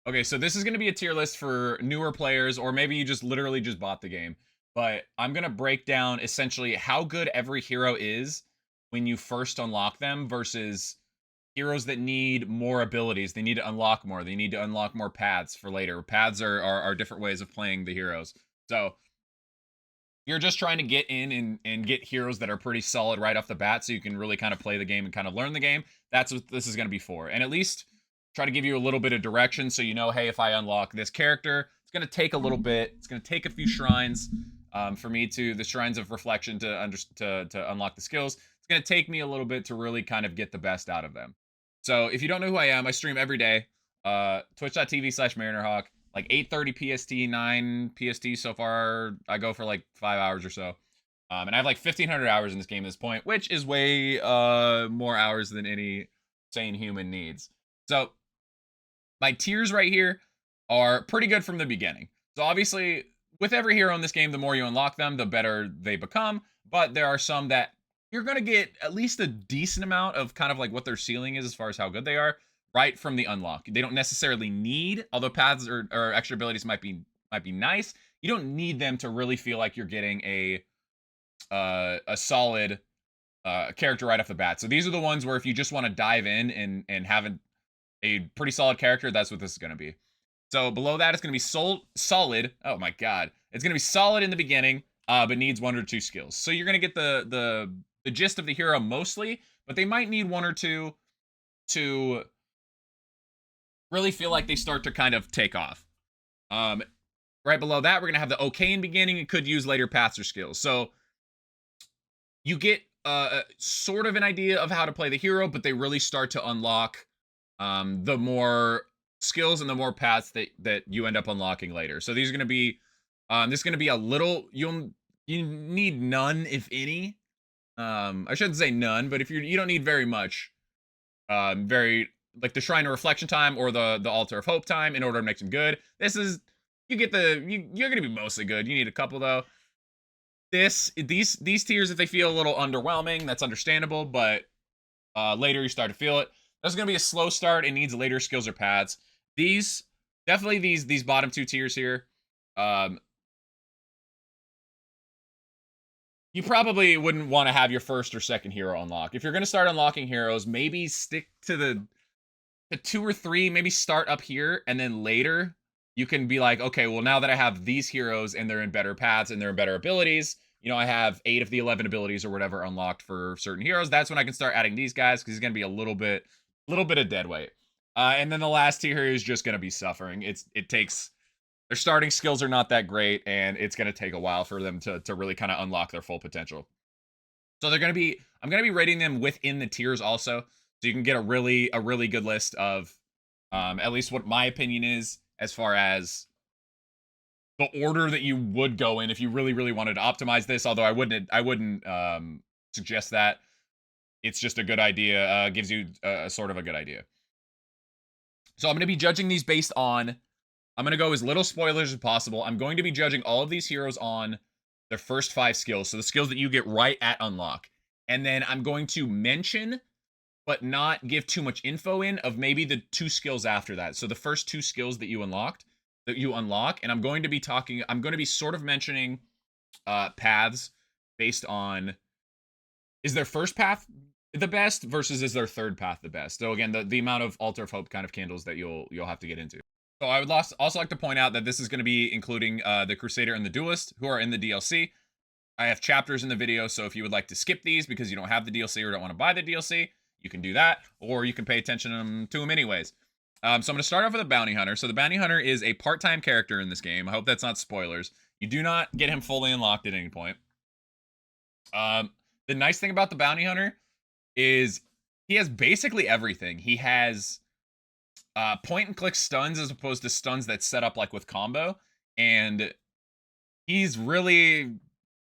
Okay, so this is going to be a tier list for newer players, or maybe you just literally just bought the game. But I'm going to break down essentially how good every hero is when you first unlock them versus heroes that need more abilities. They need to unlock more. They need to unlock more paths for later. Paths are different ways of playing the heroes. So you're just trying to get in and get heroes that are pretty solid right off the bat so you can really kind of play the game and kind of learn the game. That's what this is going to be for. And at least try to give you a little bit of direction so you know, hey, if I unlock this character, it's going to take a little bit. It's going to take a few shrines for me to, the shrines of reflection to unlock the skills. It's going to take me a little bit to really kind of get the best out of them. So if you don't know who I am, I stream every day. Twitch.tv/MarinerHawk, like 8:30 PST, 9 PST so far. I go for like 5 hours or so. And I have like 1,500 hours in this game at this point, which is way more hours than any sane human needs. So my tiers right here are pretty good from the beginning. So obviously, with every hero in this game, the more you unlock them, the better they become. But there are some that you're going to get at least a decent amount of kind of like what their ceiling is as far as how good they are right from the unlock. They don't necessarily need, although paths or extra abilities might be nice. You don't need them to really feel like you're getting a solid character right off the bat. So these are the ones where if you just want to dive in and have a pretty solid character, that's what this is going to be. So below that, it's going to be solid. Oh my god, it's going to be solid in the beginning, but needs one or two skills. So you're going to get the gist of the hero mostly, but they might need one or two to really feel like they start to kind of take off. Right below that, we're going to have the okay in beginning and could use later paths or skills. So you get sort of an idea of how to play the hero, but they really start to unlock the more skills and the more paths that you end up unlocking later. So these are going to be this is going to be a little, you need none if any. I shouldn't say none, but if you don't need very much. Very like the Shrine of Reflection time or the Altar of Hope time in order to make them good. This is you get you're going to be mostly good. You need a couple though. These tiers, if they feel a little underwhelming, that's understandable, but later you start to feel it. That's going to be a slow start. It needs later skills or paths. These definitely these bottom two tiers here. You probably wouldn't want to have your first or second hero unlock. If you're going to start unlocking heroes, maybe stick to the two or three. Maybe start up here, and then later you can be like, okay, well now that I have these heroes and they're in better paths and they're in better abilities, you know, I have 8 of the 11 abilities or whatever unlocked for certain heroes. That's when I can start adding these guys because it's going to be a little bit of dead weight. And then the last tier here is just going to be suffering. It takes their starting skills are not that great, and it's going to take a while for them to really kind of unlock their full potential. So they're going to be, I'm going to be rating them within the tiers also, so you can get a really good list of at least what my opinion is as far as the order that you would go in if you really wanted to optimize this. Although I wouldn't suggest that. It's just a good idea. Gives you a sort of a good idea. So I'm going to be judging these based on. I'm going to go as little spoilers as possible. I'm going to be judging all of these heroes on their first 5 skills. So the skills that you get right at unlock. And then I'm going to mention, but not give too much info in, of maybe the 2 skills after that. So the first 2 skills that you unlock. And I'm going to be sort of mentioning paths based on, is their first path the best versus is their third path the best. So again, the amount of Altar of Hope kind of candles that you'll have to get into. So I would also like to point out that this is going to be including the Crusader and the Duelist, who are in the DLC. I have chapters in the video, so if you would like to skip these because you don't have the DLC or don't want to buy the DLC, you can do that, or you can pay attention to them anyways. So I'm going to start off with a Bounty Hunter. So the Bounty Hunter is a part-time character in this game. I hope that's not spoilers. You do not get him fully unlocked at any point. The nice thing about the Bounty Hunter is he has basically everything. He has point and click stuns as opposed to stuns that set up like with combo, and he's really,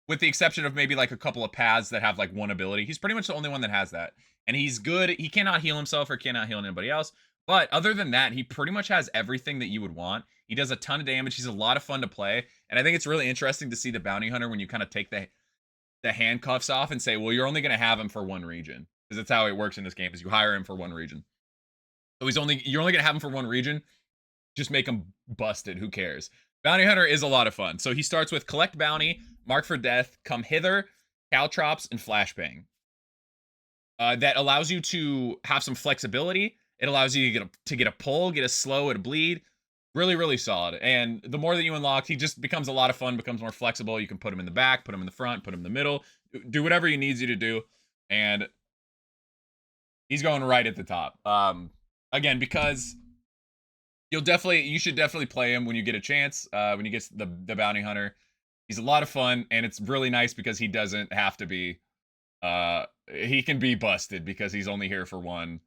with the exception of maybe like a couple of paths that have like one ability, he's pretty much the only one that has that. And he's good. He cannot heal himself or cannot heal anybody else, but other than that, he pretty much has everything that you would want. He does a ton of damage. He's a lot of fun to play, and I think it's really interesting to see the Bounty Hunter when you kind of take the handcuffs off and say, well, you're only going to have him for one region, because that's how it works in this game, is you hire him for one region. So you're only going to have him for one region. just make him busted. Who cares? Bounty Hunter is a lot of fun. So he starts with collect bounty, mark for death, come hither, caltrops, and flashbang. That allows you to have some flexibility. It allows you to get a pull, get a slow, and a bleed. Really, really solid. And the more that you unlock, he just becomes a lot of fun, becomes more flexible. You can put him in the back, put him in the front, put him in the middle, do whatever he needs you to do. And he's going right at the top. Again, because you should definitely play him when you get a chance, when you get the Bounty Hunter. He's a lot of fun, and it's really nice because he doesn't have to be, he can be busted because he's only here for one.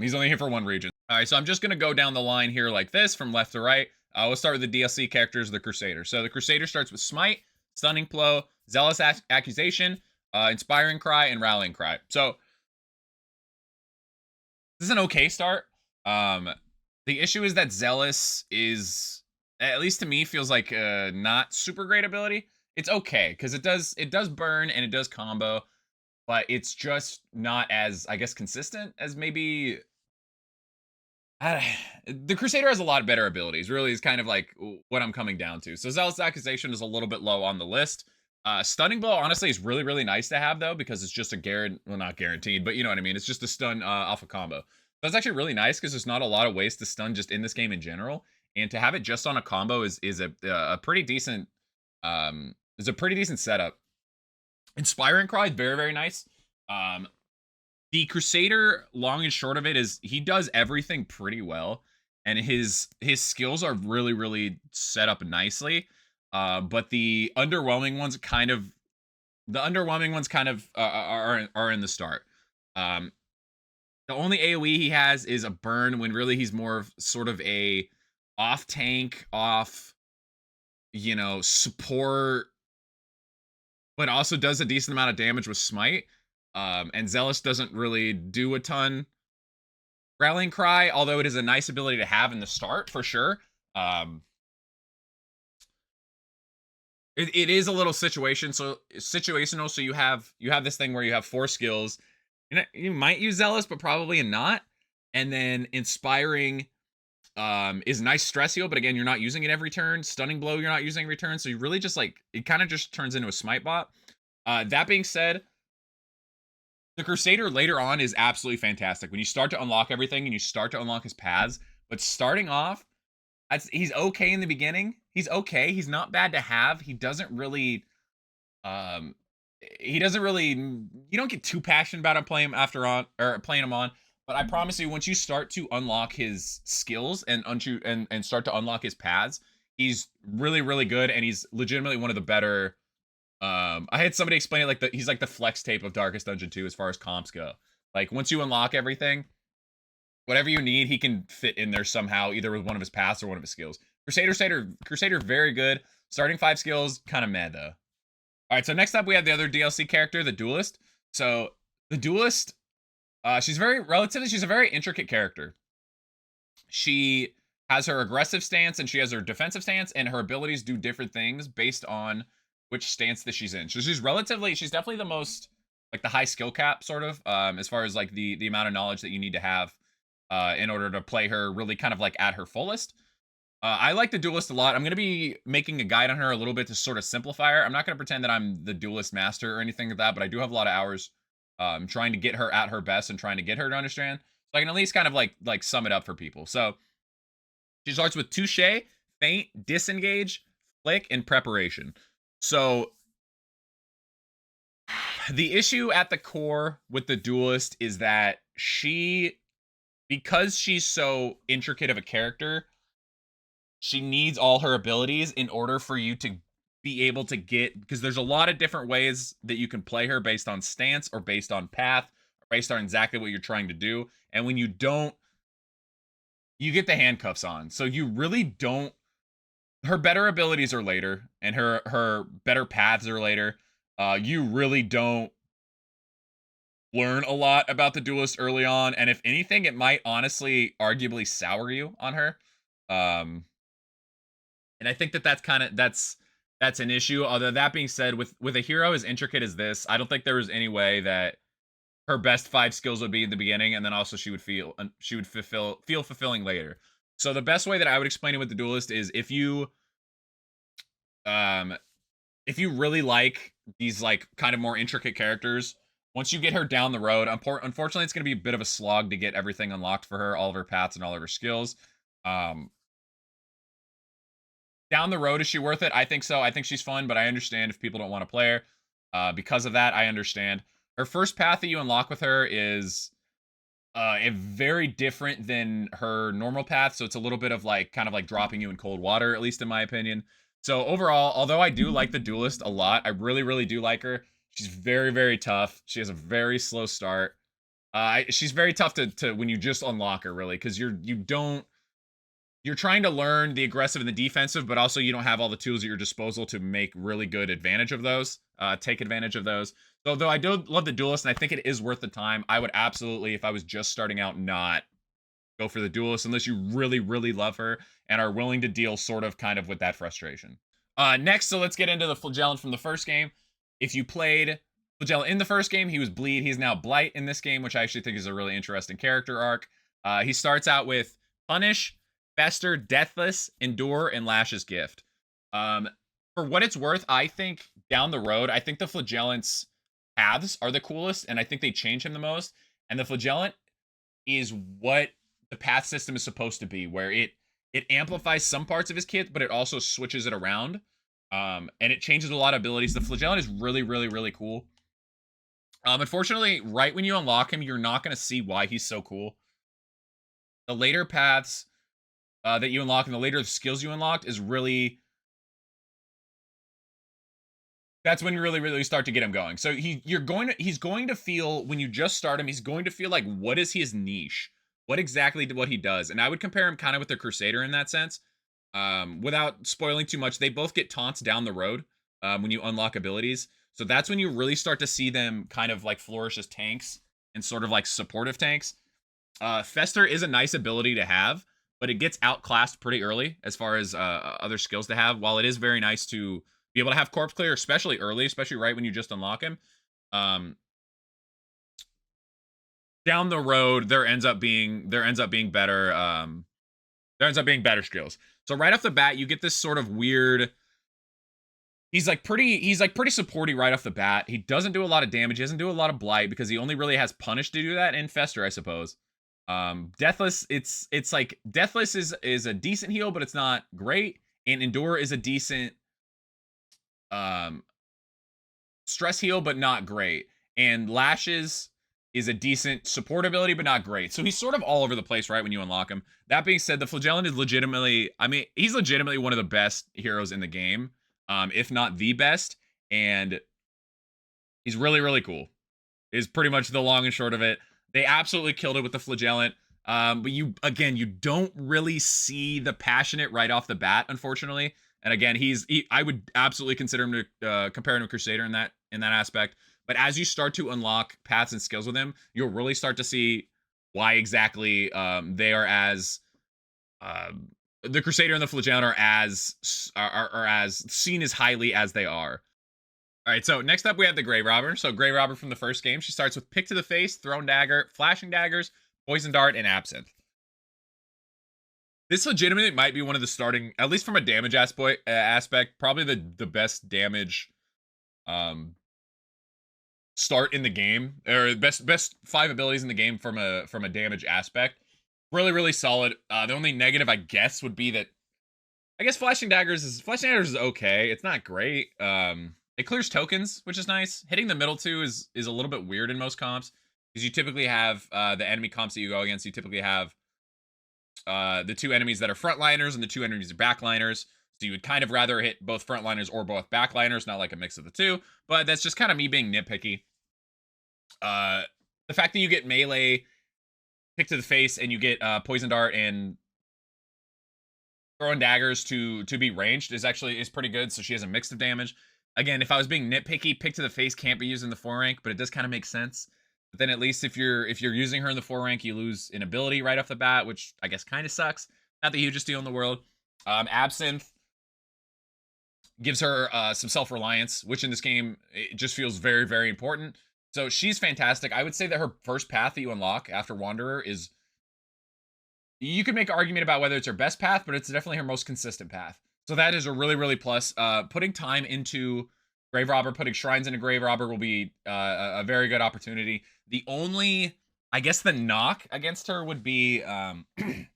He's only here for one region. All right, so I'm just going to go down the line here like this from left to right. We'll start with the DLC characters, the Crusader. So the Crusader starts with Smite, Stunning Blow, Zealous Accusation, Inspiring Cry, and Rallying Cry. So this is an okay start. The issue is that Zealous is, at least to me, feels like a not super great ability. It's okay, because it does burn and it does combo, but it's just not as, I guess, consistent as maybe... the Crusader has a lot of better abilities, really, is kind of like what I'm coming down to. So Zealous Accusation is a little bit low on the list. Stunning Blow, honestly, is really, really nice to have, though, because it's just a well, not guaranteed, but you know what I mean. It's just a stun off a combo. That's actually really nice, because there's not a lot of ways to stun just in this game in general. And to have it just on a combo is a pretty decent, is a pretty decent setup. Inspiring Cry is very, very nice. The Crusader, long and short of it, is he does everything pretty well, and his skills are really, really set up nicely. But the underwhelming ones kind of are in the start. The only AoE he has is a burn, when really he's more of sort of a off tank, support, but also does a decent amount of damage with Smite. And Zealous doesn't really do a ton. Rallying Cry, although it is a nice ability to have in the start, for sure. It is a little situational, so you have this thing where you have 4 skills. You might use Zealous, but probably not. And then Inspiring is nice stress heal, but again, you're not using it every turn. Stunning Blow, you're not using every turn, so you really just it kind of just turns into a smite bot. That being said, the Crusader later on is absolutely fantastic when you start to unlock everything and you start to unlock his paths. But starting off, he's okay in the beginning. He's okay. He's not bad to have. He doesn't really, you don't get too passionate about him playing him on. But I promise you, once you start to unlock his skills and start to unlock his paths, he's really, really good, and he's legitimately one of the better. I had somebody explain it he's like the flex tape of Darkest Dungeon 2 as far as comps go. Like, once you unlock everything, whatever you need, he can fit in there somehow, either with one of his paths or one of his skills. Crusader, very good. Starting 5 skills, kind of meh though. All right, so next up we have the other DLC character, the Duelist. So the Duelist, she's a very intricate character. She has her aggressive stance and she has her defensive stance, and her abilities do different things based on which stance that she's in. So she's definitely the most, like, the high skill cap, sort of, as far as like the amount of knowledge that you need to have in order to play her really kind of like at her fullest. I like the Duelist a lot. I'm going to be making a guide on her a little bit to sort of simplify her. I'm not going to pretend that I'm the Duelist master or anything like that, but I do have a lot of hours trying to get her at her best and trying to get her to understand. So I can at least kind of like sum it up for people. So she starts with Touche, Feint, Disengage, Flick, and Preparation. So the issue at the core with the Duelist is that because she's so intricate of a character, she needs all her abilities in order for you to be able to because there's a lot of different ways that you can play her based on stance or based on path or based on exactly what you're trying to do. And when you don't, you get the handcuffs on. So you really don't. Her better abilities are later, and her better paths are later. You really don't learn a lot about the Duelist early on, and if anything, it might honestly arguably sour you on her. And I think that's an issue. Although that being said, with a hero as intricate as this, I don't think there was any way that her best 5 skills would be in the beginning, and then also she would feel fulfilling later. So the best way that I would explain it with the Duelist is um if you really like these like kind of more intricate characters, once you get her down the road, unfortunately it's going to be a bit of a slog to get everything unlocked for her, all of her paths and all of her skills. Um Down the road, is she worth it? I think so. I think she's fun, but I understand if people don't want to play her. Because of that, I understand. Her first path that you unlock with her is a very different than her normal path, so it's a little bit of like kind of like dropping you in cold water, at least in my opinion. So overall, although I do like the Duelist a lot, I really, really do like her. She's very, very tough. She has a very slow start. She's very tough to when you just unlock her, really, because you're trying to learn the aggressive and the defensive, but also you don't have all the tools at your disposal to make really good advantage of those, take advantage of those. So, though I do love the Duelist, and I think it is worth the time, I would absolutely, if I was just starting out, not go for the Duelist unless you really, really love her and are willing to deal sort of kind of with that frustration. Next, so let's get into the Flagellant from the first game. If you played Flagellant in the first game, he was Bleed. He's now Blight in this game, which I actually think is a really interesting character arc. He starts out with Punish, Fester, Deathless, Endure, and Lash's Gift. For what it's worth, I think down the road, I think the Flagellant's paths are the coolest, and I think they change him the most. And the Flagellant is what the path system is supposed to be, where it amplifies some parts of his kit, but it also switches it around. And it changes a lot of abilities. The Flagellant is really, really, really cool. Unfortunately, right when you unlock him, you're not going to see why he's so cool. The later paths that you unlock and the later skills you unlocked is really, that's when you really, really start to get him going. So he's going to feel, when you just start him, he's going to feel like, what is his niche? What exactly what he does? And I would compare him kind of with the Crusader in that sense. Without spoiling too much, they both get taunts down the road when you unlock abilities. So that's when you really start to see them kind of like flourish as tanks and sort of like supportive tanks. Fester is a nice ability to have, but it gets outclassed pretty early as far as other skills to have. While it is very nice to be able to have corpse clear, especially early, especially right when you just unlock him. Down the road, there ends up being better skills. So right off the bat, you get this sort of weird. He's pretty supporty right off the bat. He doesn't do a lot of damage. He doesn't do a lot of blight because he only really has punish to do that, and Fester, I suppose. Deathless, it's like Deathless is a decent heal, but it's not great. And Endure is a decent stress heal, but not great. And Lashes is a decent support ability, but not great. So he's sort of all over the place right when you unlock him. That being said, the Flagellant is legitimately, I mean, he's legitimately one of the best heroes in the game, if not the best. And he's really, really cool, is pretty much the long and short of it. They absolutely killed it with the Flagellant. But you don't really see the passionate right off the bat, unfortunately. And again, I would absolutely consider him to compare him to Crusader in that aspect. But as you start to unlock paths and skills with him, you'll really start to see why exactly they are as the Crusader and the Flagellant are as seen as highly as they are. All right, so next up we have the Grave Robber. So Grave Robber from the first game, she starts with Pick to the Face, Thrown Dagger, Flashing Daggers, Poison Dart, and Absinthe. This legitimately might be one of the starting, at least from a damage aspect, probably the best damage start in the game, or best 5 abilities in the game from a damage aspect. Really, really solid. The only negative, I guess, would be that I guess Flashing Daggers is okay. It's not great. It clears tokens, which is nice. Hitting the middle two is a little bit weird in most comps, because you typically have the enemy comps that you go against. You typically have the 2 enemies that are frontliners and the 2 enemies are backliners. So you would kind of rather hit both frontliners or both backliners, not like a mix of the two. But that's just kind of me being nitpicky. The fact that you get melee, Pick to the Face, and you get Poison Dart and Throwing Daggers to be ranged is pretty good. So she has a mix of damage. Again, if I was being nitpicky, Pick to the Face can't be used in the 4 rank, but it does kind of make sense. But then at least if you're using her in the 4 rank, you lose an ability right off the bat, which I guess kind of sucks. Not the hugest deal in the world. Absinthe gives her some self-reliance, which in this game it just feels very, very important. So she's fantastic. I would say that her first path that you unlock after Wanderer is you could make an argument about whether it's her best path, but it's definitely her most consistent path. So that is a really, really plus. Putting time into Grave Robber, putting shrines into Grave Robber will be a very good opportunity. The only, I guess, the knock against her would be the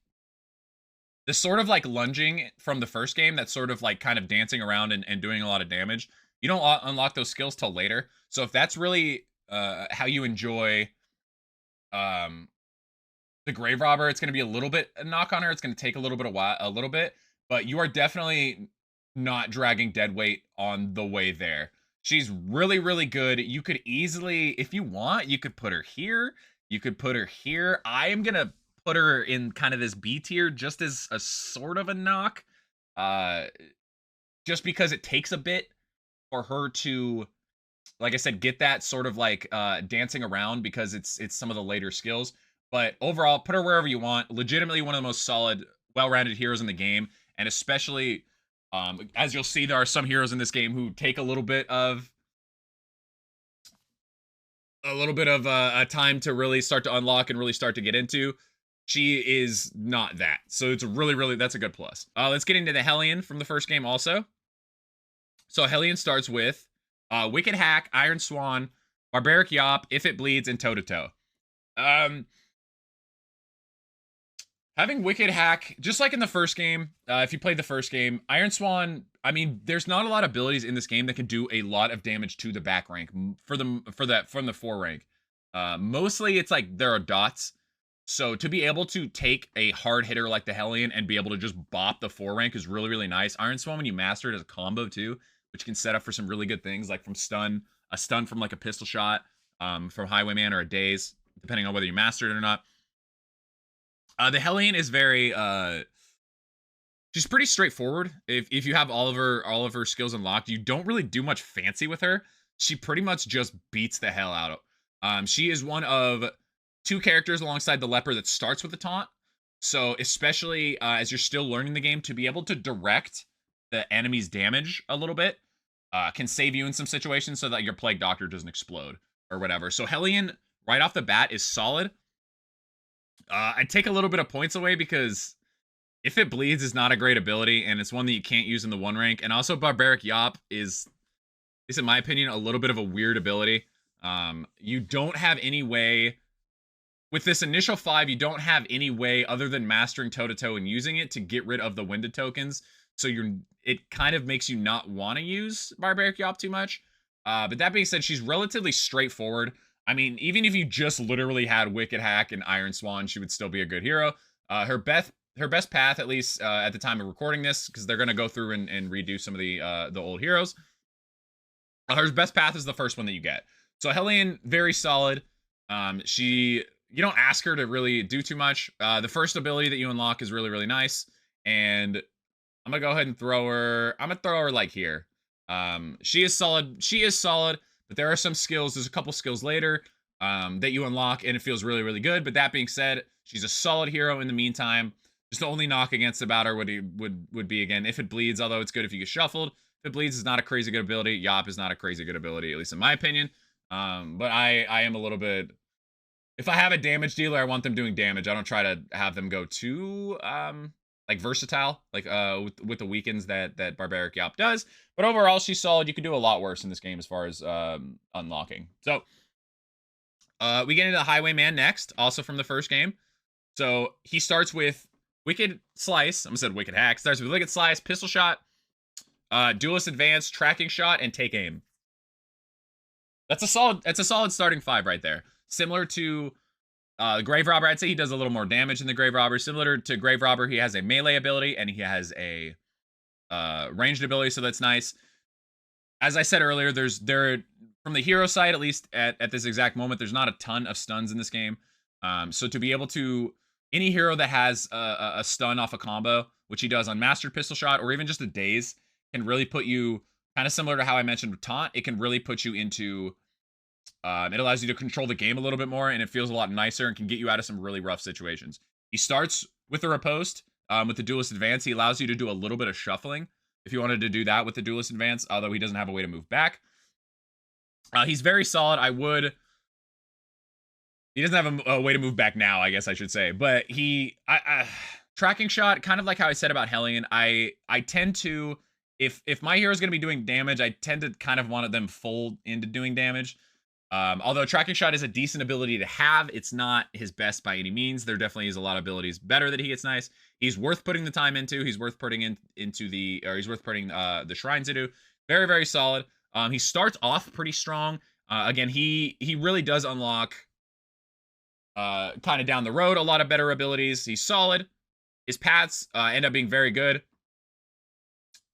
sort of like lunging from the first game that's sort of like kind of dancing around and doing a lot of damage. You don't unlock those skills till later. So if that's really how you enjoy the Grave Robber, it's going to be a little bit a knock on her. It's going to take a little bit, but you are definitely not dragging dead weight on the way there. She's really, really good. You could easily, if you want, you could put her here. You could put her here. I am going to put her in kind of this B tier just as a sort of a knock. Just because it takes a bit for her to, like I said, get that sort of like dancing around because it's some of the later skills. But overall, put her wherever you want. Legitimately one of the most solid, well-rounded heroes in the game. And especially, as you'll see, there are some heroes in this game who take a little bit of a time to really start to unlock and really start to get into. She is not that. So it's really, really, that's a good plus. Let's get into the Hellion from the first game also. So Hellion starts with Wicked Hack, Iron Swan, Barbaric Yop, If It Bleeds, and Toe to Toe. Having Wicked Hack, just like in the first game, if you played the first game, Iron Swan, I mean, there's not a lot of abilities in this game that can do a lot of damage to the back rank from the 4 rank. Mostly it's like there are dots. So to be able to take a hard hitter like the Hellion and be able to just bop the 4 rank is really, really nice. Iron Swan, when you master it as a combo too, which can set up for some really good things, like from a stun from like a pistol shot, from Highwayman or a daze, depending on whether you master it or not. The Hellion is very she's pretty straightforward. If you have all of her skills unlocked, you don't really do much fancy with her. She pretty much just beats the hell out of. She is one of 2 characters alongside the Leper that starts with the taunt. So especially as you're still learning the game, to be able to direct the enemy's damage a little bit can save you in some situations so that your Plague Doctor doesn't explode or whatever. So Hellion right off the bat is solid. I'd take a little bit of points away because If It Bleeds is not a great ability, and it's one that you can't use in the 1 rank. And also Barbaric Yop is in my opinion, a little bit of a weird ability. You don't have any way, with this initial 5, you don't have any way other than mastering toe-to-toe and using it to get rid of the winded tokens. So it kind of makes you not want to use Barbaric Yop too much. But that being said, she's relatively straightforward. I mean, even if you just literally had Wicked Hack and Iron Swan, she would still be a good hero. Her best path, at least at the time of recording this, because they're going to go through and redo some of the old heroes. Her best path is the first one that you get. So Hellion, very solid. You don't ask her to really do too much. The first ability that you unlock is really, really nice. And I'm going to go ahead and throw her. I'm going to throw her like here. She is solid. She is solid. But there are some skills, there's a couple skills later that you unlock, and it feels really, really good. But that being said, she's a solid hero in the meantime. Just the only knock against about her would be, again, If It Bleeds, although it's good if you get shuffled. If It Bleeds is not a crazy good ability. Yop is not a crazy good ability, at least in my opinion. But I am a little bit... If I have a damage dealer, I want them doing damage. I don't try to have them go too... like versatile, like with the weakens that Barbaric Yop does. But overall, she's solid. You can do a lot worse in this game as far as unlocking. So we get into the Highwayman next, also from the first game. So he starts with Wicked Slice. I almost said Wicked Hack. Starts with Wicked Slice, Pistol Shot, Duelist Advance, Tracking Shot, and Take Aim. That's a solid starting 5 right there. Similar to Grave Robber, I'd say he does a little more damage than the Grave Robber. Similar to Grave Robber, he has a melee ability and he has a ranged ability, so that's nice. As I said earlier, from the hero side, at least at this exact moment, there's not a ton of stuns in this game. So to be able to, any hero that has a stun off a combo, which he does on Mastered Pistol Shot, or even just a Daze, can really put you, kind of similar to how I mentioned with Taunt, it can really put you into... it allows you to control the game a little bit more, and it feels a lot nicer and can get you out of some really rough situations. He starts with a riposte. With the Duelist Advance, he allows you to do a little bit of shuffling if you wanted to do that with the Duelist Advance, although he doesn't have a way to move back. He's very solid. He doesn't have a way to move back now, I guess I should say. But tracking shot, kind of like how I said about Hellion, I tend to, if my hero is going to be doing damage, I tend to kind of want them fold into doing damage. Although tracking shot is a decent ability to have, it's not his best by any means. There definitely is a lot of abilities better that he gets nice. He's worth putting the time into. He's worth putting he's worth putting the shrines into. Very, very solid. He starts off pretty strong. Again, he really does unlock kind of down the road a lot of better abilities. He's solid. His paths end up being very good.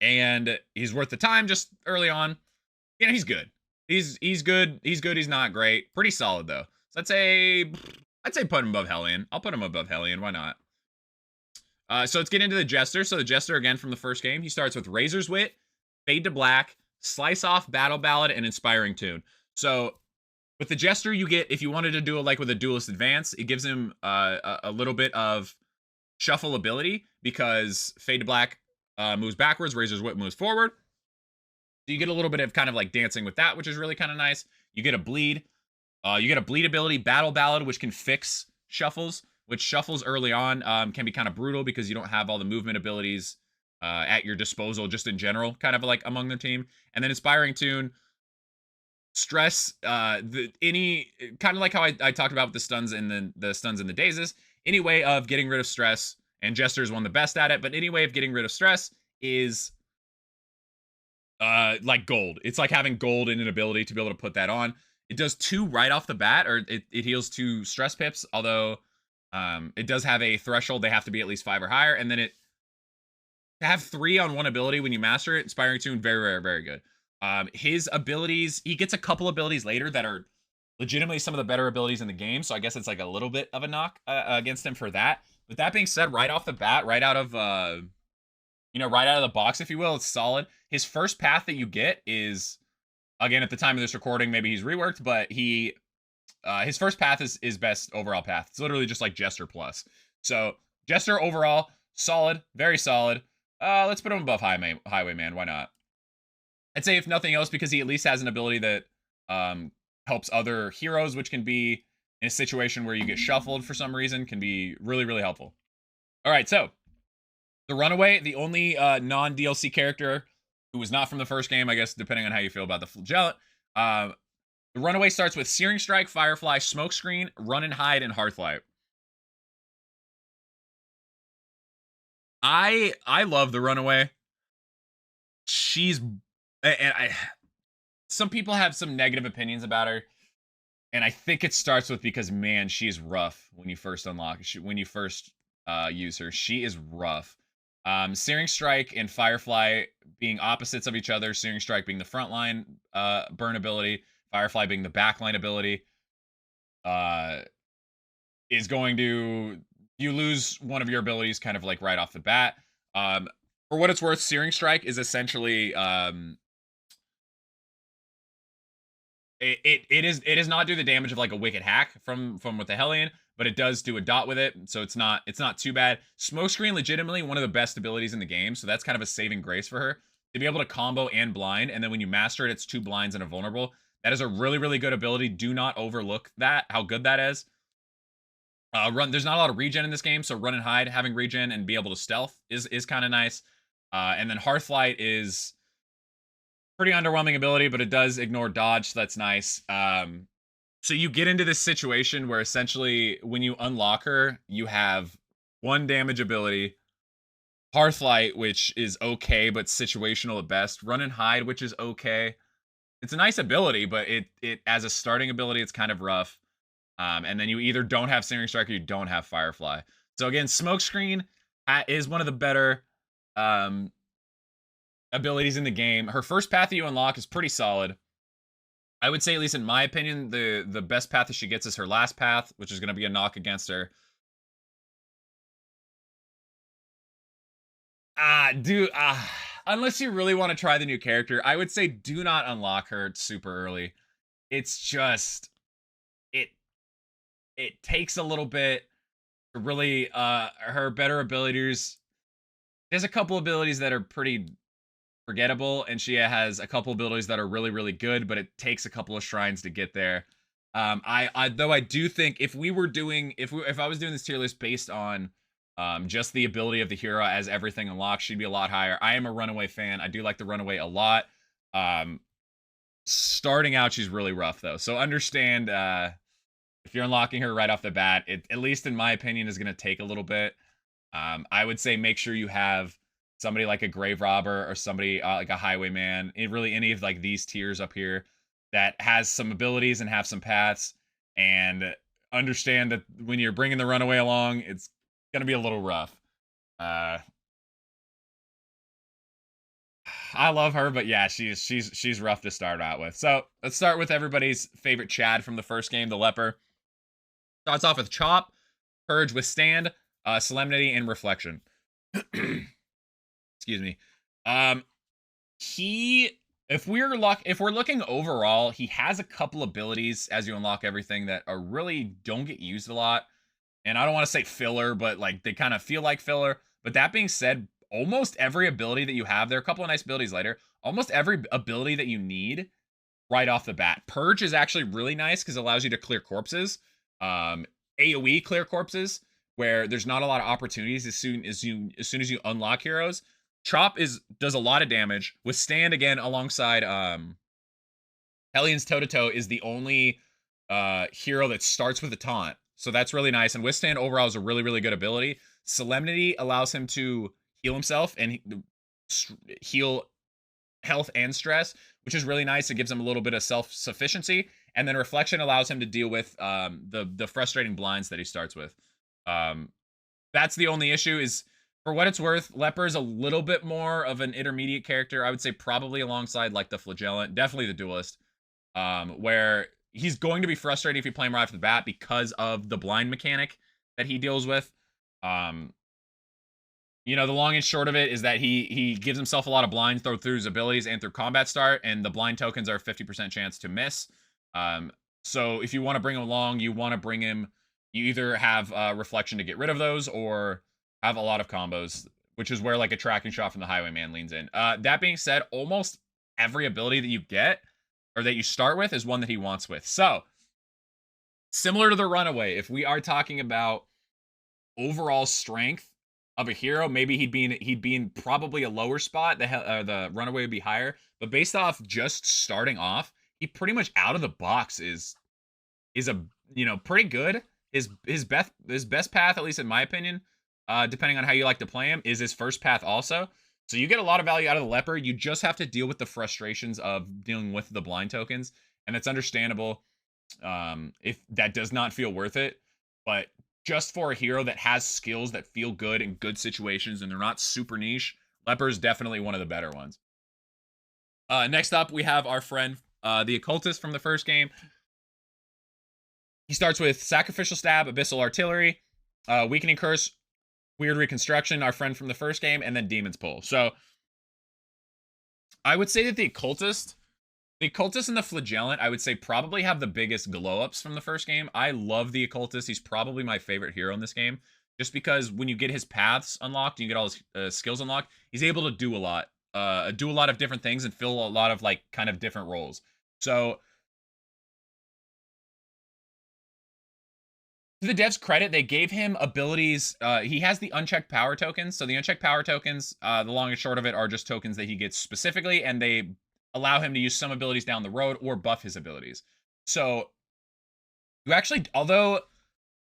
And he's worth the time just early on. Yeah, he's good. He's good. He's good. He's not great. Pretty solid though. So I'd say put him above Hellion. I'll put him above Hellion. Why not? So let's get into the Jester. So the Jester, again, from the first game, he starts with Razor's Wit, Fade to Black, Slice Off, Battle Ballad, and Inspiring Tune. So with the Jester, you get, if you wanted to do it like with a Duelist Advance, it gives him a little bit of shuffle ability because Fade to Black moves backwards, Razor's Wit moves forward. So you get a little bit of kind of like dancing with that, which is really kind of nice. You get a bleed. You get a bleed ability, Battle Ballad, which can fix shuffles, which shuffles early on can be kind of brutal because you don't have all the movement abilities at your disposal just in general, kind of like among the team. And then Inspiring Tune, stress, any kind of like how I talked about with the stuns and the stuns and the dazes. Any way of getting rid of stress, and Jester is one of the best at it, but any way of getting rid of stress is like gold. It's like having gold in an ability to be able to put that on. It does 2 right off the bat, or it heals 2 stress pips, although it does have a threshold. They have to be at least 5 or higher, and then to have 3 on one ability when you master it, Inspiring Tune, very, very, very good. His abilities, he gets a couple abilities later that are legitimately some of the better abilities in the game, so I guess it's like a little bit of a knock against him for that. But that being said, right off the bat, right out of right out of the box, if you will, it's solid. His first path that you get is, again, at the time of this recording, maybe he's reworked, but his first path is best overall path. It's literally just like Jester plus. So Jester overall, solid, very solid. Let's put him above Highwayman. Why not? I'd say if nothing else, because he at least has an ability that helps other heroes, which can be in a situation where you get shuffled for some reason, can be really, really helpful. All right, so the Runaway, the only non-DLC character who was not from the first game, I guess, depending on how you feel about the Flagellant. The Runaway starts with Searing Strike, Firefly, Smokescreen, Run and Hide, and Hearthlight. I love the Runaway. Some people have some negative opinions about her, and I think it starts with because, man, she's rough when you first unlock when you first use her. She is rough. Searing Strike and Firefly being opposites of each other, Searing Strike being the frontline burn ability, Firefly being the backline ability, is going to, you lose one of your abilities kind of like right off the bat. For what it's worth, Searing Strike is essentially it does not do the damage of like a Wicked Hack from with the Hellion, but it does do a dot with it, so it's not too bad. Smokescreen, legitimately one of the best abilities in the game, so that's kind of a saving grace for her to be able to combo and blind, and then when you master it, it's 2 blinds and a vulnerable. That is a really, really good ability. Do not overlook that, how good that is. There's not a lot of regen in this game, so Run and Hide, having regen and be able to stealth is kind of nice. And then Hearthlight is pretty underwhelming ability, but it does ignore dodge, so that's nice. So you get into this situation where essentially when you unlock her, you have 1 damage ability, Hearthlight, which is okay, but situational at best, Run and Hide, which is okay. It's a nice ability, but it as a starting ability, it's kind of rough. And then you either don't have Searing Strike or you don't have Firefly. So again, Smokescreen is one of the better abilities in the game. Her first path that you unlock is pretty solid. I would say, at least in my opinion, the best path that she gets is her last path, which is going to be a knock against her. Unless you really want to try the new character, I would say do not unlock her super early. It's just, it takes a little bit to really, her better abilities. There's a couple abilities that are pretty forgettable, and she has a couple abilities that are really, really good, but it takes a couple of shrines to get there. Though I do think if we were doing, if I was doing this tier list based on just the ability of the hero as everything unlocks, she'd be a lot higher. I am a Runaway fan. I do like the Runaway a lot. Starting out, she's really rough though. So understand if you're unlocking her right off the bat, it, at least in my opinion, is going to take a little bit. I would say make sure you have somebody like a Grave Robber or somebody like a Highwayman, really any of like these tiers up here that has some abilities and have some paths, and understand that when you're bringing the Runaway along, it's going to be a little rough. I love her, but yeah, she's rough to start out with. So let's start with everybody's favorite Chad from the first game, the Leper. Starts off with Chop, Purge, Withstand, Solemnity, and Reflection. Excuse me. If we're looking overall, he has a couple abilities as you unlock everything that are really don't get used a lot. And I don't want to say filler, but like they kind of feel like filler. But that being said, almost every ability that you have, there are a couple of nice abilities later. Almost every ability that you need right off the bat. Purge is actually really nice because it allows you to clear corpses. AoE clear corpses where there's not a lot of opportunities as soon as you unlock heroes. Chop does a lot of damage. Withstand again alongside Hellion's toe-to-toe is the only hero that starts with a taunt. So that's really nice. And Withstand overall is a really, really good ability. Solemnity allows him to heal himself and heal health and stress, which is really nice. It gives him a little bit of self-sufficiency. And then Reflection allows him to deal with the frustrating blinds that he starts with. That's the only issue is, for what it's worth, Leper is a little bit more of an intermediate character. I would say probably alongside like the Flagellant, definitely the Duelist, where he's going to be frustrating if you play him right off the bat because of the blind mechanic that he deals with. You know, the long and short of it is that he gives himself a lot of blinds through his abilities and through combat start, and the blind tokens are 50% chance to miss. So if you want to bring him along, you want to bring him, you either have Reflection to get rid of those or have a lot of combos, which is where like a tracking shot from the Highwayman leans in. That being said, almost every ability that you get or that you start with is one that he wants with. So similar to the Runaway, if we are talking about overall strength of a hero, maybe he'd be in probably a lower spot. The Runaway would be higher, but based off just starting off, he pretty much out of the box is a, you know, pretty good. His best path, at least in my opinion, depending on how you like to play him, is his first path also. So you get a lot of value out of the Leper. You just have to deal with the frustrations of dealing with the blind tokens, and it's understandable if that does not feel worth it. But just for a hero that has skills that feel good in good situations and they're not super niche, Leper is definitely one of the better ones. Next up, we have our friend, the Occultist from the first game. He starts with Sacrificial Stab, Abyssal Artillery, Weakening Curse, Weird Reconstruction, our friend from the first game, and then Demon's Pull. So I would say that the Occultist and the Flagellant, I would say probably have the biggest glow-ups from the first game. I love the Occultist. He's probably my favorite hero in this game, just because when you get his paths unlocked, and you get all his skills unlocked, he's able to do a lot of different things and fill a lot of like kind of different roles. So to the devs' credit, they gave him abilities. He has the unchecked power tokens. So the unchecked power tokens, the long and short of it, are just tokens that he gets specifically, and they allow him to use some abilities down the road or buff his abilities. So you actually, although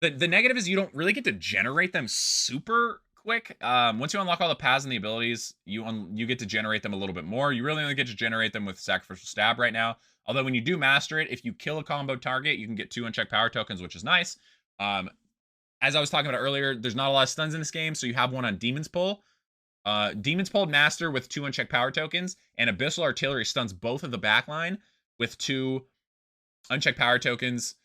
the negative is you don't really get to generate them super quick. Once you unlock all the paths and the abilities, you get to generate them a little bit more. You really only get to generate them with Sacrificial Stab right now. Although when you do master it, if you kill a combo target, you can get 2 unchecked power tokens, which is nice. As I was talking about earlier, there's not a lot of stuns in this game, so you have one on Demon's Pull. Demon's Pull Master with 2 unchecked power tokens, and Abyssal Artillery stuns both of the backline with 2 unchecked power tokens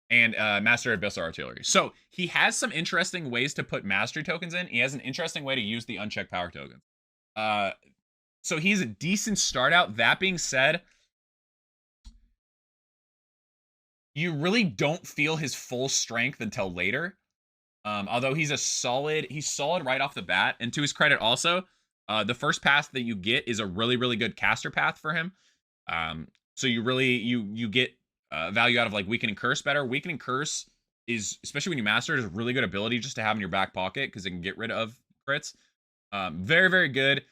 and Master Abyssal Artillery. So he has some interesting ways to put mastery tokens in. He has an interesting way to use the unchecked power tokens. So he's a decent start out. That being said, you really don't feel his full strength until later. Although he's solid right off the bat. And to his credit also, the first path that you get is a really, really good caster path for him. So you really, you get value out of like Weakening Curse better. Weakening Curse is, especially when you master it, is a really good ability just to have in your back pocket because it can get rid of crits. Very, very good.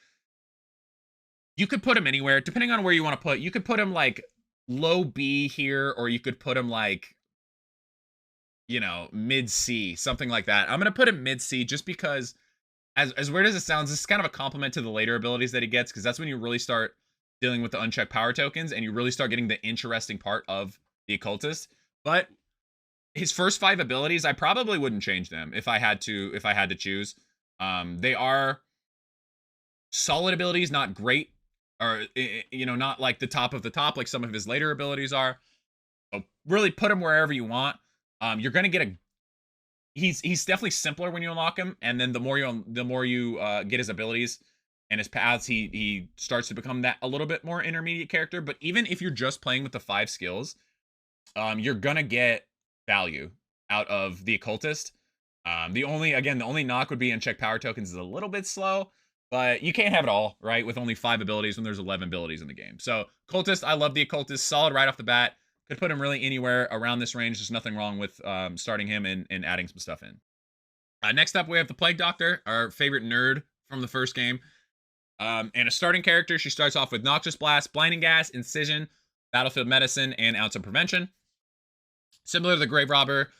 You could put him anywhere, depending on where you want to put. You could put him like low B here, or you could put him like, you know, mid C, something like that. I'm gonna put him mid C just because, as weird as it sounds, this is kind of a compliment to the later abilities that he gets, because that's when you really start dealing with the unchecked power tokens and you really start getting the interesting part of the Occultist. But his first 5 abilities, I probably wouldn't change them if I had to choose. They are solid abilities, not great, or, you know, not like the top of the top like some of his later abilities are. So really put him wherever you want. You're gonna get a he's definitely simpler when you unlock him, and then the more you get his abilities and his paths, he starts to become that a little bit more intermediate character. But even if you're just playing with the 5 skills, you're gonna get value out of the Occultist. The only knock would be unchecked power tokens is a little bit slow, but you can't have it all, right? With only 5 abilities when there's 11 abilities in the game. So Occultist, I love the Occultist, solid right off the bat. Could put him really anywhere around this range. There's nothing wrong with starting him and adding some stuff in. Next up, we have the Plague Doctor, our favorite nerd from the first game. And a starting character, she starts off with Noxious Blast, Blinding Gas, Incision, Battlefield Medicine, and Ounce of Prevention. Similar to the Grave Robber,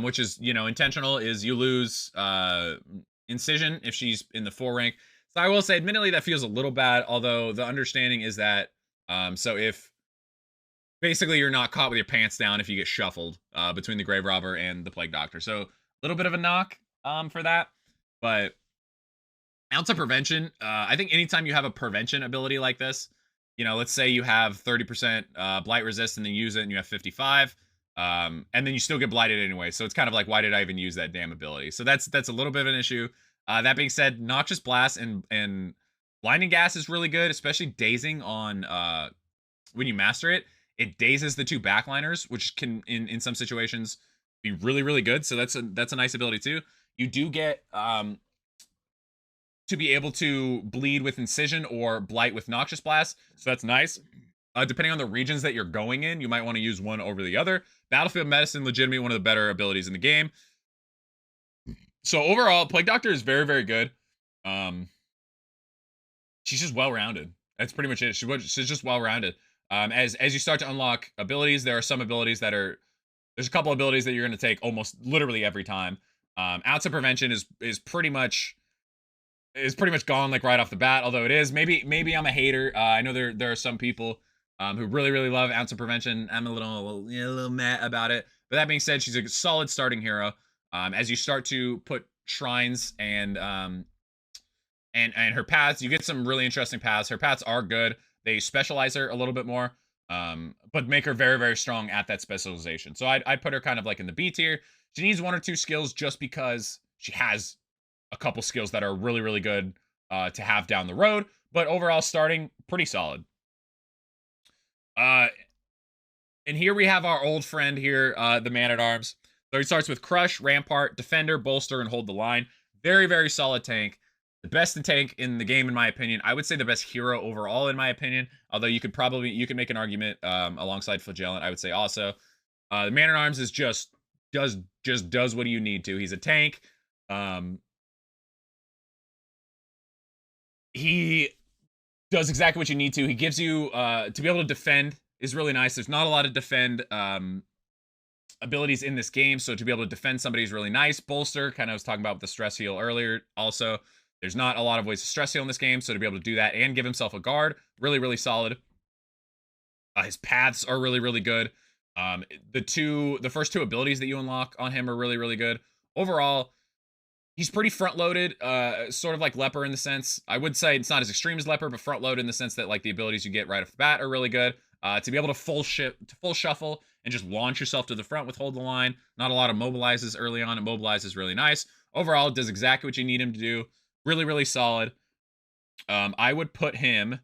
which is, you know, intentional, is you lose Incision if she's in the 4 rank. So I will say, admittedly, that feels a little bad, although the understanding is that, so if basically you're not caught with your pants down if you get shuffled between the Grave Robber and the Plague Doctor. So a little bit of a knock for that. But Ounce of Prevention, I think anytime you have a prevention ability like this, you know, let's say you have 30% blight resist and then use it and you have 55, and then you still get blighted anyway. So it's kind of like, why did I even use that damn ability? So that's a little bit of an issue. That being said, Noxious Blast and Blinding Gas is really good, especially dazing on when you master it. It dazes the 2 backliners, which can in some situations be really, really good. So that's a nice ability too. You do get to be able to bleed with Incision or blight with Noxious Blast. So that's nice. Depending on the regions that you're going in, you might want to use one over the other. Battlefield Medicine, legitimately one of the better abilities in the game. So overall, Plague Doctor is very, very good. She's just well-rounded. That's pretty much it. She's just well-rounded. As you start to unlock abilities, there are some abilities that are, there's a couple abilities that you're going to take almost literally every time. Ounce of Prevention is pretty much gone like right off the bat. Although it is, maybe I'm a hater. I know there are some people who really, really love Ounce of Prevention. I'm a little mad about it. But that being said, she's a solid starting hero. As you start to put shrines and her paths, you get some really interesting paths. Her paths are good. They specialize her a little bit more, but make her very, very strong at that specialization. So I'd put her kind of like in the B tier. She needs 1 or 2 skills just because she has a couple skills that are really, really good to have down the road. But overall, starting pretty solid. And here we have our old friend here, the Man-at-Arms. So he starts with Crush, Rampart, Defender, Bolster, and Hold the Line. Very, very solid tank. The best tank in the game, in my opinion. I would say the best hero overall, in my opinion. Although you could make an argument alongside Flagellant, I would say also. The Man-at-Arms is just does what you need to. He's a tank. He does exactly what you need to. He gives you to be able to defend is really nice. There's not a lot of defend abilities in this game, so to be able to defend somebody is really nice. Bolster, kind of was talking about with the stress heal earlier. Also, there's not a lot of ways to stress heal in this game, so to be able to do that and give himself a guard, really, really solid. His paths are really, really good. The first 2 abilities that you unlock on him are really, really good. Overall, he's pretty front-loaded, sort of like Leper in the sense. I would say it's not as extreme as Leper, but front-loaded in the sense that like the abilities you get right off the bat are really good. To be able to full shuffle and just launch yourself to the front with Hold the Line. Not a lot of mobilizes early on. It mobilizes really nice. Overall, it does exactly what you need him to do. Really, really solid. I would put him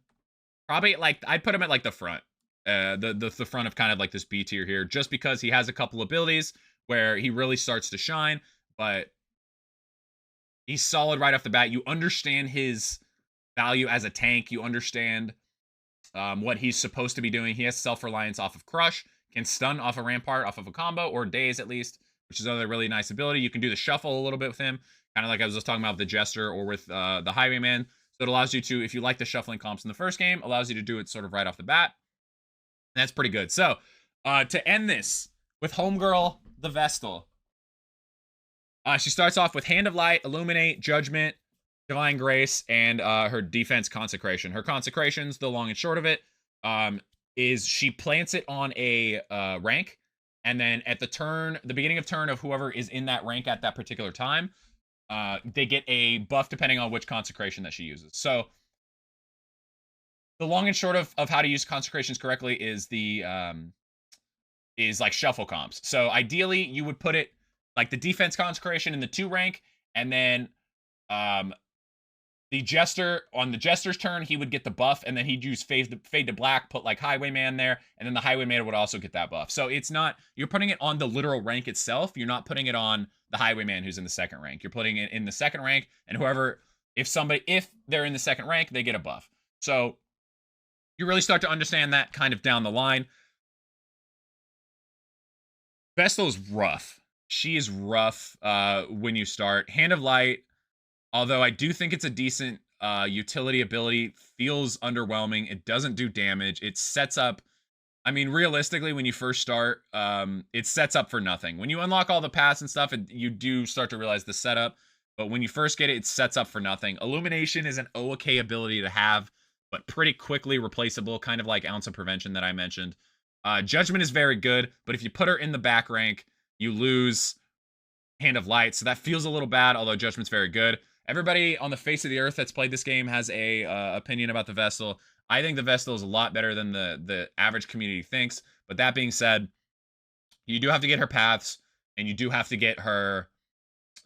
probably I'd put him at like the front. The front of kind of like this B tier here, just because he has a couple abilities where he really starts to shine, but he's solid right off the bat. You understand his value as a tank. You understand what he's supposed to be doing. He has self-reliance off of Crush. can stun off a Rampart, off of a combo, or daze at least, which is another really nice ability. You can do the shuffle a little bit with him, kind of like I was just talking about with the Jester or with the Highwayman. So it allows you to, if you like the shuffling comps in the first game, allows you to do it sort of right off the bat. And that's pretty good. So to end this with Homegirl, the Vestal. She starts off with Hand of Light, Illuminate, Judgment, Divine Grace, and her defense Consecration. Her Consecrations, the long and short of it, is she plants it on a rank, and then at the beginning of turn of whoever is in that rank at that particular time, they get a buff depending on which Consecration that she uses. So the long and short of how to use Consecrations correctly is is like shuffle comps. So ideally, you would put it like the defense Consecration in the 2 rank, and then the Jester, on the Jester's turn, he would get the buff, and then he'd use Fade to Black, put like Highwayman there, and then the Highwayman would also get that buff. So it's not, you're putting it on the literal rank itself. You're not putting it on the Highwayman who's in the 2nd rank. You're putting it in the 2nd rank, and whoever, if they're in the 2nd rank, they get a buff. So you really start to understand that kind of down the line. Vestal's rough. She is rough when you start. Hand of Light, although I do think it's a decent utility ability, feels underwhelming. It doesn't do damage. It sets up, I mean, realistically, when you first start, it sets up for nothing. When you unlock all the paths and stuff, you do start to realize the setup. But when you first get it, it sets up for nothing. Illumination is an okay ability to have, but pretty quickly replaceable, kind of like Ounce of Prevention that I mentioned. Judgment is very good, but if you put her in the back rank, you lose Hand of Light, so that feels a little bad, although Judgment's very good. Everybody on the face of the earth that's played this game has a opinion about the Vestal. I think the Vestal is a lot better than the average community thinks, but that being said, you do have to get her paths, and you do have to get her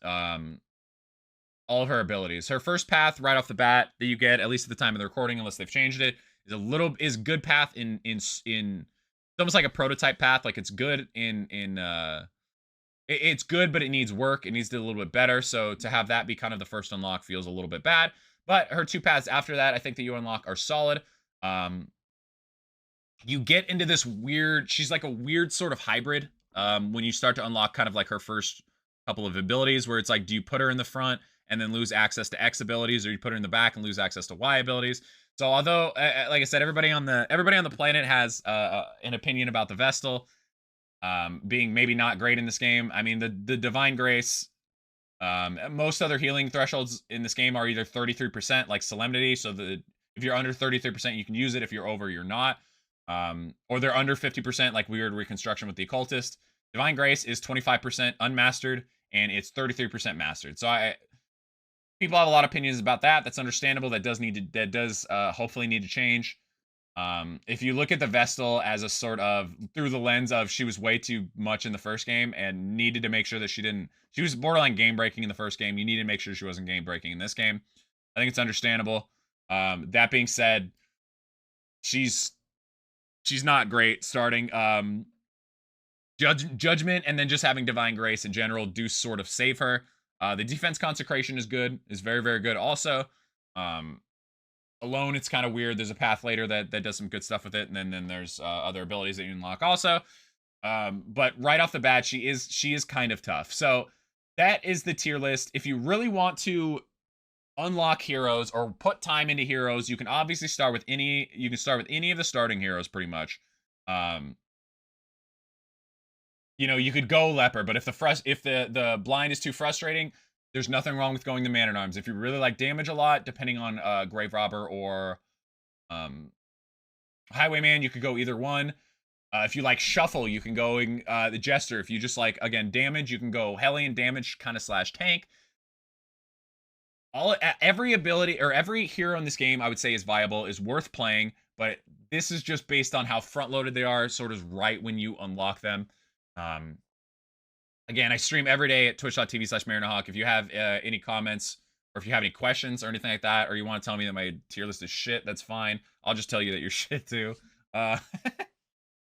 all of her abilities. Her first path right off the bat that you get, at least at the time of the recording, unless they've changed it, is good path in it's almost like a prototype path. Like it's good it's good, but it needs work. It needs to do a little bit better. So to have that be kind of the first unlock feels a little bit bad. But her 2 paths after that, I think that you unlock are solid. You get into this weird, she's like a weird sort of hybrid when you start to unlock kind of like her first couple of abilities, where it's like, do you put her in the front and then lose access to X abilities, or you put her in the back and lose access to Y abilities? So although, like I said, everybody on the planet has an opinion about the Vestal being maybe not great in this game. I mean, the Divine Grace, most other healing thresholds in this game are either 33%, like Solemnity. So if you're under 33%, you can use it. If you're over, you're not. Or they're under 50%, like Weird Reconstruction with the Occultist. Divine Grace is 25% unmastered, and it's 33% mastered. So people have a lot of opinions about that. That's understandable. That does hopefully need to change. If you look at the Vestal as a sort of through the lens of she was way too much in the first game and needed to make sure that she was borderline game breaking in the first game. You need to make sure she wasn't game breaking in this game. I think it's understandable. That being said, she's not great starting. Judgment and then just having Divine Grace in general do sort of save her. The defense Consecration is good, is very, very good also. Alone, it's kind of weird. There's a path later that does some good stuff with it, and then there's other abilities that you unlock also. But right off the bat, she is kind of tough. So that is the tier list. If you really want to unlock heroes or put time into heroes, you can obviously start with any of the starting heroes pretty much. You could go Leper, but if the blind is too frustrating, there's nothing wrong with going to Man-at-Arms. If you really like damage a lot, depending on Grave Robber or Highwayman, you could go either one. If you like Shuffle, you can go the Jester. If you just like, again, damage, you can go Hellion damage kind of / tank. Every ability or every hero in this game, I would say, is viable, is worth playing, but this is just based on how front-loaded they are, sort of right when you unlock them. Again, I stream every day at twitch.tv/MarinerHawk. If you have any comments or if you have any questions or anything like that, or you want to tell me that my tier list is shit, that's fine. I'll just tell you that you're shit too.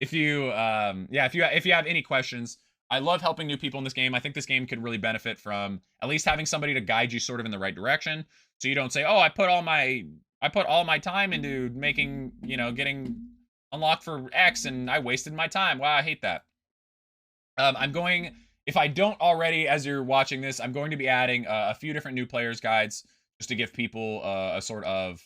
If you have any questions, I love helping new people in this game. I think this game could really benefit from at least having somebody to guide you sort of in the right direction. So you don't say, "Oh, I put all my time into making, getting unlock for X and I wasted my time. Wow, I hate that. I'm going, if I don't already, as you're watching this, I'm going to be adding a few different new players guides just to give people a sort of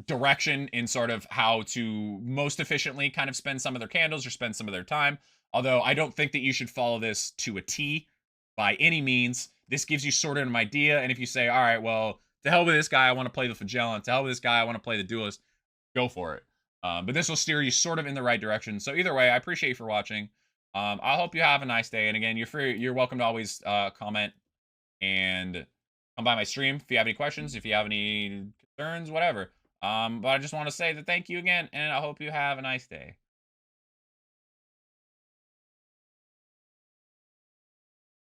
direction in sort of how to most efficiently kind of spend some of their candles or spend some of their time. Although I don't think that you should follow this to a T by any means. This gives you sort of an idea. And if you say, all right, well, to hell with this guy, I want to play the Flagellant. To hell with this guy, I want to play the Duelist, go for it. But this will steer you sort of in the right direction. So either way, I appreciate you for watching. I hope you have a nice day. And again, you're welcome to always comment and come by my stream if you have any questions, if you have any concerns, whatever. But I just want to say that thank you again, and I hope you have a nice day.